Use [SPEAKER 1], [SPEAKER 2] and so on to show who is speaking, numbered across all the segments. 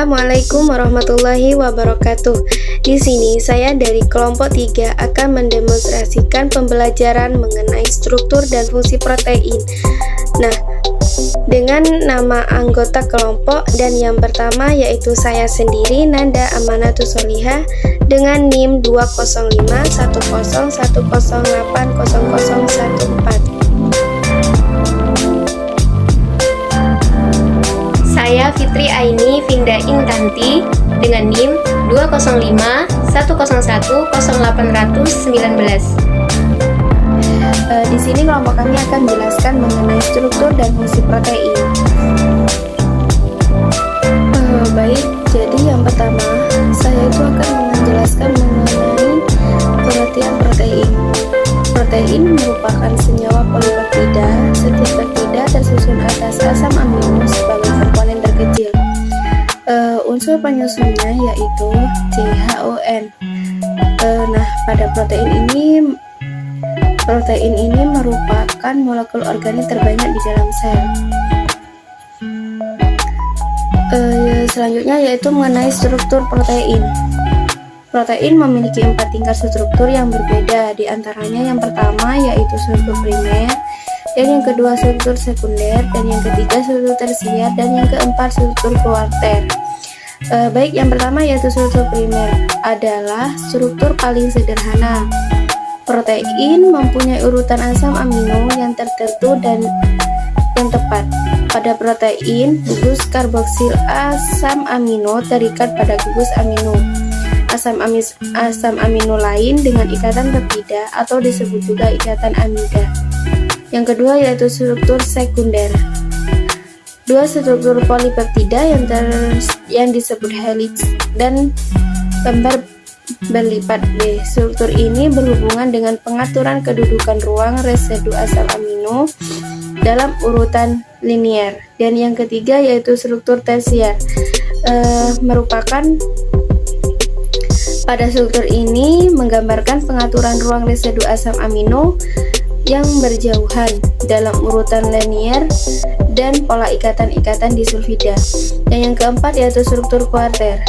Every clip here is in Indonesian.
[SPEAKER 1] Assalamualaikum warahmatullahi wabarakatuh. Di sini saya dari kelompok 3 akan mendemonstrasikan pembelajaran mengenai struktur dan fungsi protein. Nah, dengan nama anggota kelompok dan yang pertama yaitu saya sendiri Nanda Amanatus Solihah dengan NIM 2051010800014. Saya Fitri Aini Finda Intanti dengan NIM 20510101819. Di sini kelompok kami akan menjelaskan mengenai struktur dan fungsi protein. Baik, jadi yang pertama saya itu akan menjelaskan mengenai pengertian protein. Protein merupakan senyawa polipeptida. Setiap peptida tersusun atas asam amino sebagai komponen terkecil. Unsur penyusunnya yaitu CHON. Nah, pada protein ini merupakan molekul organik terbanyak di dalam sel. Selanjutnya yaitu mengenai struktur protein. Protein memiliki 4 tingkat struktur yang berbeda, di antaranya yang pertama yaitu struktur primer, dan yang kedua struktur sekunder, dan yang ketiga struktur tersier, dan yang keempat struktur kuarter. Baik, yang pertama yaitu struktur primer adalah struktur paling sederhana. Protein mempunyai urutan asam amino yang tertentu dan yang tepat. Pada protein, gugus karboksil asam amino terikat pada gugus amino. Asam amino lain dengan ikatan peptida atau disebut juga ikatan amida. Yang kedua yaitu struktur sekunder. Dua struktur polipeptida yang disebut helix dan lembar berlipat B. Struktur ini berhubungan dengan pengaturan kedudukan ruang residu asam amino dalam urutan linier. Dan yang ketiga yaitu struktur tersier. Pada struktur ini menggambarkan pengaturan ruang residu asam amino yang berjauhan dalam urutan linier dan pola ikatan-ikatan disulfida. Dan yang keempat yaitu struktur kuarter.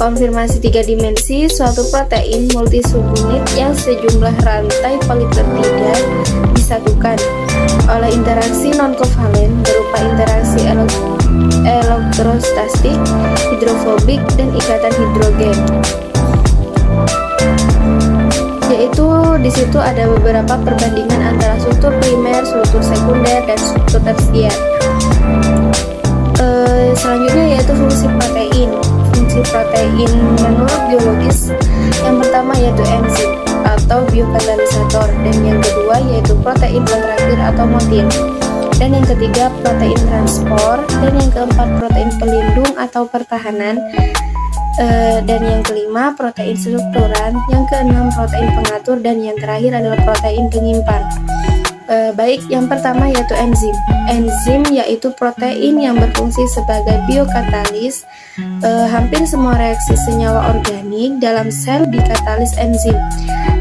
[SPEAKER 1] Konfirmasi 3 dimensi suatu protein multisubunit yang sejumlah rantai polipeptida disatukan oleh interaksi non-kovalen berupa interaksi elektrostatik, hidrofobik, dan ikatan hidrogen. Yaitu di situ ada beberapa perbandingan antara struktur primer, struktur sekunder, dan struktur tersier. Selanjutnya yaitu fungsi protein. Fungsi protein menurut biologis yang pertama yaitu enzim atau biokatalisator, dan yang kedua yaitu protein kontraktil atau motil, dan yang ketiga protein transport, dan yang keempat protein pelindung atau pertahanan, dan yang kelima protein strukturan, yang keenam protein pengatur, dan yang terakhir adalah protein penyimpan. Baik, yang pertama yaitu enzim. Enzim yaitu protein yang berfungsi sebagai biokatalis. Hampir semua reaksi senyawa organik dalam sel dikatalis enzim.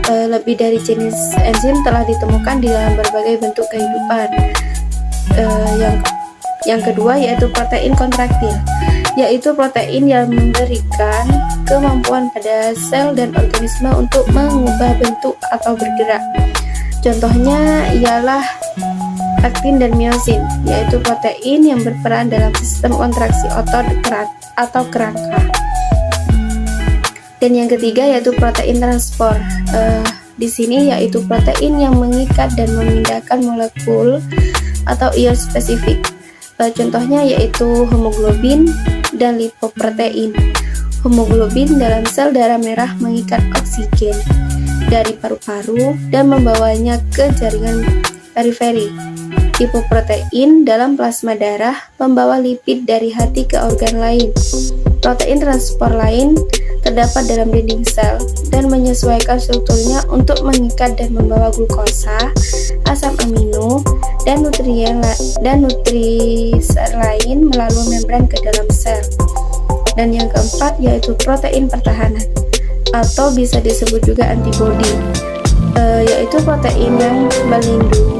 [SPEAKER 1] Lebih dari jenis enzim telah ditemukan di dalam berbagai bentuk kehidupan. Yang kedua yaitu protein kontraktil, yaitu protein yang memberikan kemampuan pada sel dan organisme untuk mengubah bentuk atau bergerak. Contohnya ialah aktin dan miosin, yaitu protein yang berperan dalam sistem kontraksi otot atau kerangka. Dan yang ketiga yaitu protein transport. Di sini yaitu protein yang mengikat dan memindahkan molekul atau ion spesifik. Contohnya yaitu hemoglobin dan lipoprotein. Hemoglobin dalam sel darah merah mengikat oksigen dari paru-paru dan membawanya ke jaringan periferi. Lipoprotein dalam plasma darah membawa lipid dari hati ke organ lain. Protein transport lain terdapat dalam dinding sel dan menyesuaikan strukturnya untuk mengikat dan membawa glukosa, asam amino, dan nutrisar lain melalui membran ke dalam sel. Dan yang keempat yaitu protein pertahanan atau bisa disebut juga antibodi, yaitu protein yang melindungi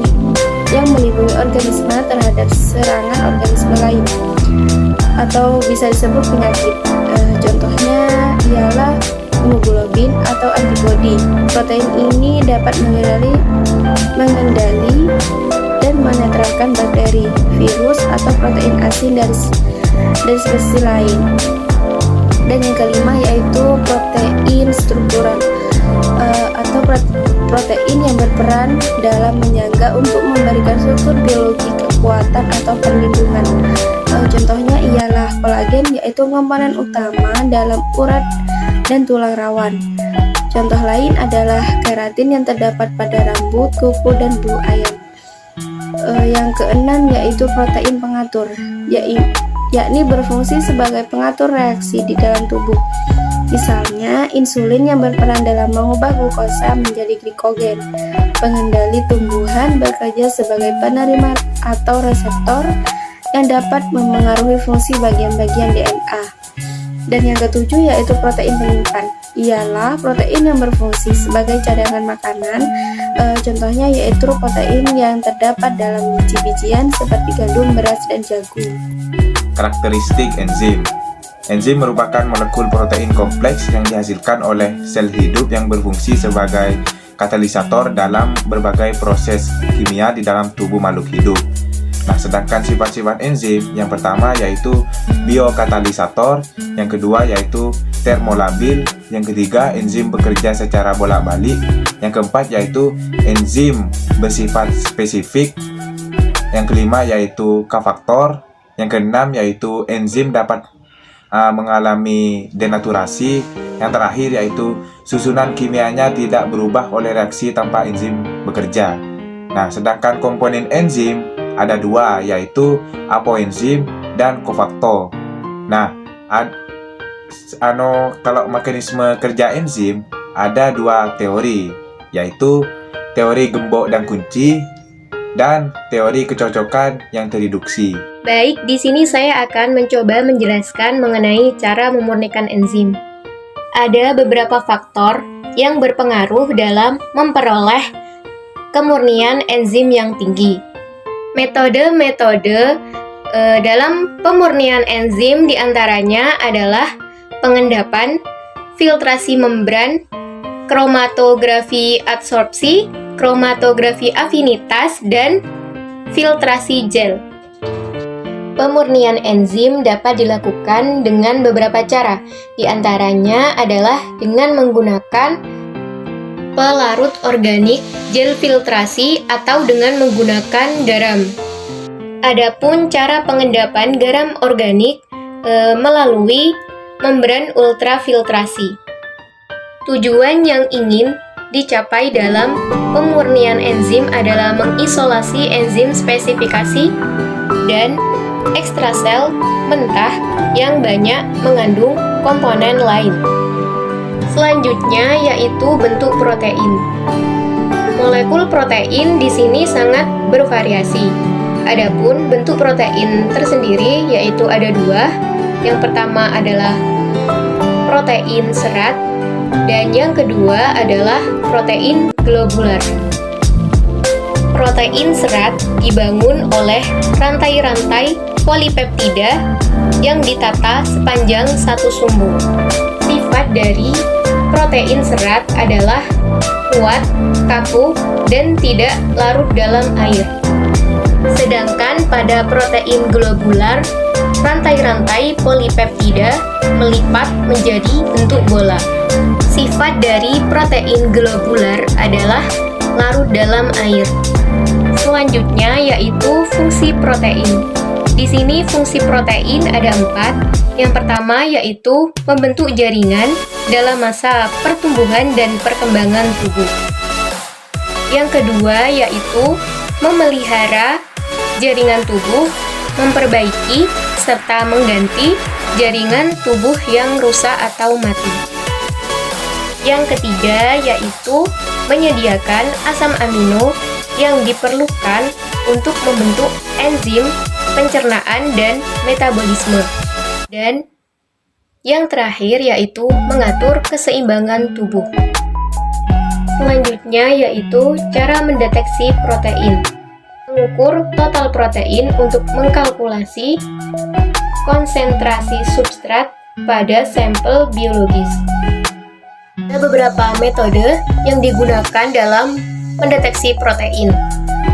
[SPEAKER 1] organisme terhadap serangan organisme lain. atau bisa disebut penyakit. Contohnya ialah hemoglobin atau antibodi. Protein ini dapat mengendali dan menetralkan bakteri, virus, atau protein asin dari spesies lain. Dan yang kelima yaitu protein struktural atau protein yang berperan dalam menyangga untuk memberikan struktur biologi, kekuatan, atau perlindungan. Contohnya ialah kolagen, yaitu komponen utama dalam urat dan tulang rawan. Contoh lain adalah keratin yang terdapat pada rambut, kuku, dan bulu ayam. Yang keenam yaitu protein pengatur, yakni berfungsi sebagai pengatur reaksi di dalam tubuh. Misalnya, insulin yang berperan dalam mengubah glukosa menjadi glikogen. Pengendali tumbuhan bekerja sebagai penerima atau reseptor yang dapat memengaruhi fungsi bagian-bagian DNA. Dan yang ketujuh yaitu protein penyimpan, ialah protein yang berfungsi sebagai cadangan makanan. Contohnya yaitu protein yang terdapat dalam biji-bijian seperti gandum, beras, dan jagung.
[SPEAKER 2] Karakteristik enzim. Enzim merupakan molekul protein kompleks yang dihasilkan oleh sel hidup yang berfungsi sebagai katalisator dalam berbagai proses kimia di dalam tubuh makhluk hidup. Nah, sedangkan sifat-sifat enzim yang pertama yaitu biokatalisator, yang kedua yaitu termolabil, yang ketiga enzim bekerja secara bolak-balik, yang keempat yaitu enzim bersifat spesifik, yang kelima yaitu kofaktor, yang keenam yaitu enzim dapat mengalami denaturasi, yang terakhir yaitu susunan kimianya tidak berubah oleh reaksi tanpa enzim bekerja. Nah, sedangkan komponen enzim ada dua, yaitu apoenzim dan kofaktor. Nah, kalau mekanisme kerja enzim ada dua teori, yaitu teori gembok dan kunci dan teori kecocokan yang terreduksi.
[SPEAKER 3] Baik, di sini saya akan mencoba menjelaskan mengenai cara memurnikan enzim. Ada beberapa faktor yang berpengaruh dalam memperoleh kemurnian enzim yang tinggi. Metode-metode dalam pemurnian enzim diantaranya adalah pengendapan, filtrasi membran, kromatografi adsorpsi, kromatografi afinitas, dan filtrasi gel. Pemurnian enzim dapat dilakukan dengan beberapa cara. Di antaranya adalah dengan menggunakan pelarut organik, gel filtrasi, atau dengan menggunakan garam. Adapun cara pengendapan garam organik melalui membran ultrafiltrasi. Tujuan yang ingin dicapai dalam pemurnian enzim adalah mengisolasi enzim spesifikasi dan ekstrasel mentah yang banyak mengandung komponen lain. Selanjutnya yaitu bentuk protein. Molekul protein di sini sangat bervariasi. Adapun bentuk protein tersendiri yaitu ada dua. Yang pertama adalah protein serat dan yang kedua adalah protein globular. Protein serat dibangun oleh rantai-rantai polipeptida yang ditata sepanjang satu sumbu. Sifat dari protein serat adalah kuat, kaku, dan tidak larut dalam air. Sedangkan pada protein globular, rantai-rantai polipeptida melipat menjadi bentuk bola. Sifat dari protein globular adalah larut dalam air. Selanjutnya yaitu fungsi protein. Di sini fungsi protein ada 4. Yang pertama yaitu membentuk jaringan dalam masa pertumbuhan dan perkembangan tubuh. Yang kedua yaitu memelihara jaringan tubuh, memperbaiki serta mengganti jaringan tubuh yang rusak atau mati. Yang ketiga yaitu menyediakan asam amino yang diperlukan untuk membentuk enzim pencernaan dan metabolisme. Dan yang terakhir yaitu mengatur keseimbangan tubuh. Selanjutnya yaitu cara mendeteksi protein. mengukur total protein untuk mengkalkulasi konsentrasi substrat pada sampel biologis. Ada beberapa metode yang digunakan dalam mendeteksi protein.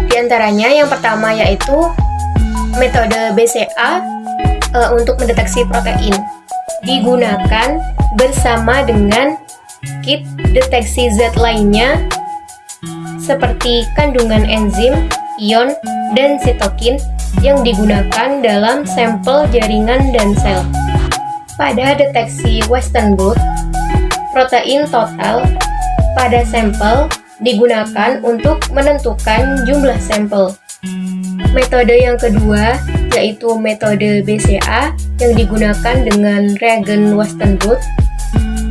[SPEAKER 3] Di antaranya yang pertama yaitu metode BCA untuk mendeteksi protein. Digunakan bersama dengan kit deteksi zat lainnya seperti kandungan enzim, ion, dan sitokin yang digunakan dalam sampel jaringan dan sel. Pada deteksi Western blot, protein total pada sampel digunakan untuk menentukan jumlah sampel. Metode yang kedua yaitu metode BCA yang digunakan dengan reagen Western blot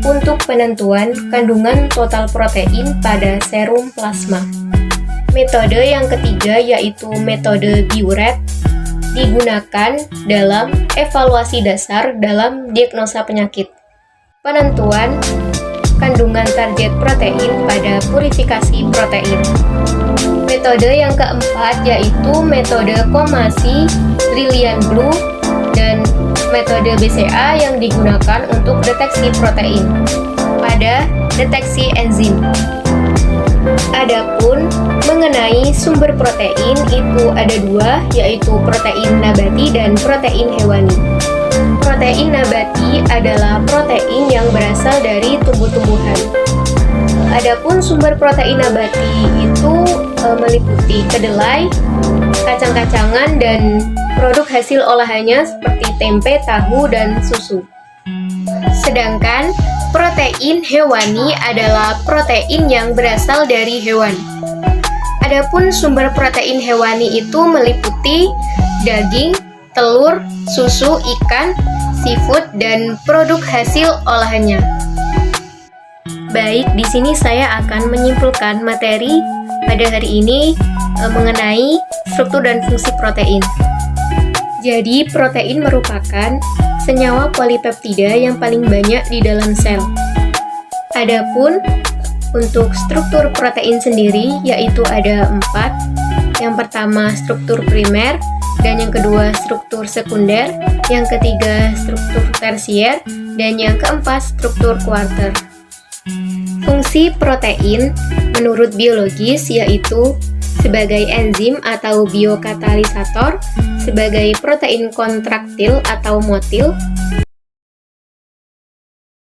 [SPEAKER 3] untuk penentuan kandungan total protein pada serum plasma. Metode yang ketiga yaitu metode Biuret digunakan dalam evaluasi dasar dalam diagnosa penyakit. Penentuan kandungan target protein pada purifikasi protein. Metode yang keempat yaitu metode Komasi, Lilian Blue, dan metode BCA yang digunakan untuk deteksi protein pada deteksi enzim. Adapun mengenai sumber protein itu ada dua, yaitu protein nabati dan protein hewani. Protein nabati adalah protein yang berasal dari tumbuh-tumbuhan. Adapun sumber protein nabati itu meliputi kedelai, kacang-kacangan, dan produk hasil olahannya seperti tempe, tahu, dan susu. Sedangkan protein hewani adalah protein yang berasal dari hewan. Adapun sumber protein hewani itu meliputi daging, telur, susu, ikan, seafood, dan produk hasil olahannya. Baik, di sini saya akan menyimpulkan materi pada hari ini mengenai struktur dan fungsi protein. Jadi, protein merupakan senyawa polipeptida yang paling banyak di dalam sel. Adapun untuk struktur protein sendiri yaitu ada 4. Yang pertama struktur primer, dan yang kedua struktur sekunder, yang ketiga struktur tersier, dan yang keempat struktur kuarter. Fungsi protein menurut biologis yaitu sebagai enzim atau biokatalisator, sebagai protein kontraktil atau motil,